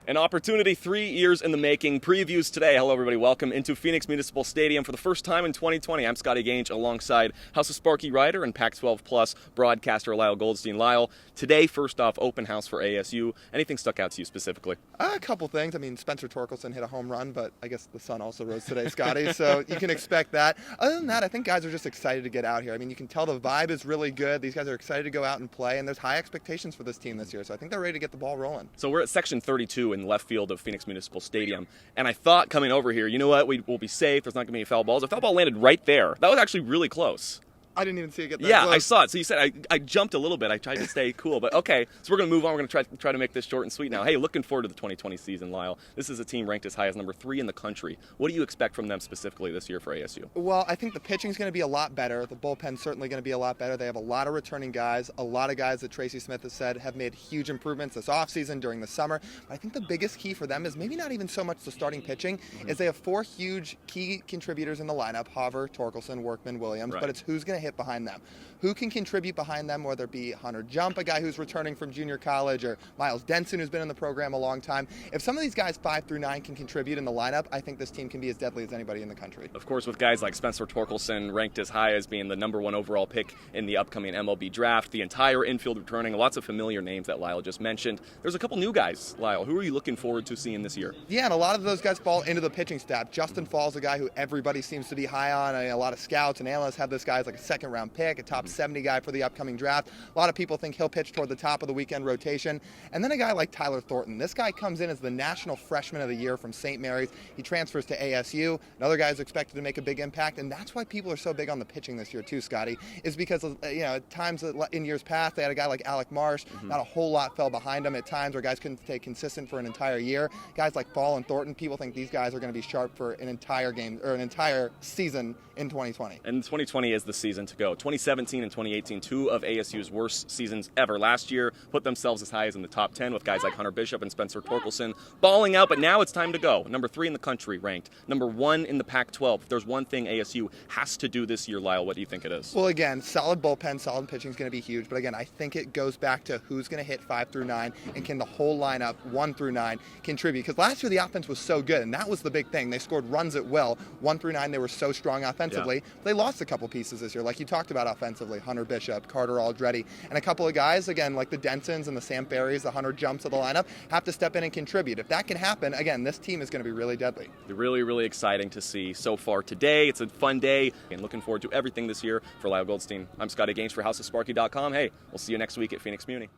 An opportunity 3 years in the making. Previews today. Hello, everybody. Welcome into Phoenix Municipal Stadium for the first time in 2020. I'm Scotty Gange alongside House of Sparky writer and Pac-12 Plus broadcaster Lyle Goldstein. Lyle, today, first off, open house for ASU. Anything stuck out to you specifically? A couple things. I mean, Spencer Torkelson hit a home run, but I guess the sun also rose today, Scotty, so you can expect that. Other than that, I think guys are just excited to get out here. I mean, you can tell the vibe is really good. These guys are excited to go out and play, and there's high expectations for this team this year, so I think they're ready to get the ball rolling. So we're at section 32 in left field of Phoenix Municipal Stadium, and I thought coming over here, you know what, we'll be safe, there's not going to be any foul balls. A foul ball landed right there. That was actually really close. I didn't even see it get that close. close. I saw it. So you said I jumped a little bit. I tried to stay cool, but okay. So we're going to move on. We're going to try to make this short and sweet now. Hey, looking forward to the 2020 season, Lyle. This is a team ranked as high as number 3 in the country. What do you expect from them specifically this year for ASU? Well, I think the pitching's going to be a lot better. The bullpen's certainly going to be a lot better. They have a lot of returning guys, a lot of guys that Tracy Smith has said have made huge improvements this offseason during the summer. But I think the biggest key for them is maybe not even so much the starting pitching, is they have 4 huge key contributors in the lineup, Hover, Torkelson, Workman, Williams, right. But it's who's going to hit behind them. Who can contribute behind them, whether it be Hunter Jump, a guy who's returning from junior college, or Miles Denson, who's been in the program a long time. If some of these guys 5 through 9 can contribute in the lineup, I think this team can be as deadly as anybody in the country. Of course, with guys like Spencer Torkelson ranked as high as being the number 1 overall pick in the upcoming MLB draft, the entire infield returning, lots of familiar names that Lyle just mentioned. There's a couple new guys, Lyle. Who are you looking forward to seeing this year? Yeah, and a lot of those guys fall into the pitching staff. Justin Fall's a guy who everybody seems to be high on. I mean, a lot of scouts and analysts have this guy as like a second-round pick, a top 70 guy for the upcoming draft. A lot of people think he'll pitch toward the top of the weekend rotation. And then a guy like Tyler Thornton. This guy comes in as the National Freshman of the Year from St. Mary's. He transfers to ASU. Another guy is expected to make a big impact, and that's why people are so big on the pitching this year too, Scotty, is because at times in years past they had a guy like Alec Marsh. Not a whole lot fell behind him at times, where guys couldn't stay consistent for an entire year. Guys like Fall and Thornton, people think these guys are going to be sharp for an entire game or an entire season in 2020. And 2020 is the season to go. 2017 and 2018, 2 of ASU's worst seasons ever. Last year, put themselves as high as in the top 10 with guys like Hunter Bishop and Spencer Torkelson balling out, but now it's time to go. Number 3 in the country ranked. Number 1 in the Pac-12. If there's one thing ASU has to do this year, Lyle, what do you think it is? Well, again, solid bullpen, solid pitching is going to be huge, but again, I think it goes back to who's going to hit 5 through 9 and can the whole lineup 1 through 9 contribute, because last year the offense was so good, and that was the big thing. They scored runs at will. 1 through 9, they were so strong offensively. Yeah. They lost a couple pieces this year, like you talked about offensively. Hunter Bishop, Carter Aldretti, and a couple of guys, again, like the Densons and the Sam Berries, the Hunter Jumps of the lineup, have to step in and contribute. If that can happen, again, this team is going to be really deadly. Really, really exciting to see so far today. It's a fun day, and looking forward to everything this year. For Lyle Goldstein, I'm Scotty Gange for HouseOfSparky.com. Hey, we'll see you next week at Phoenix Muni.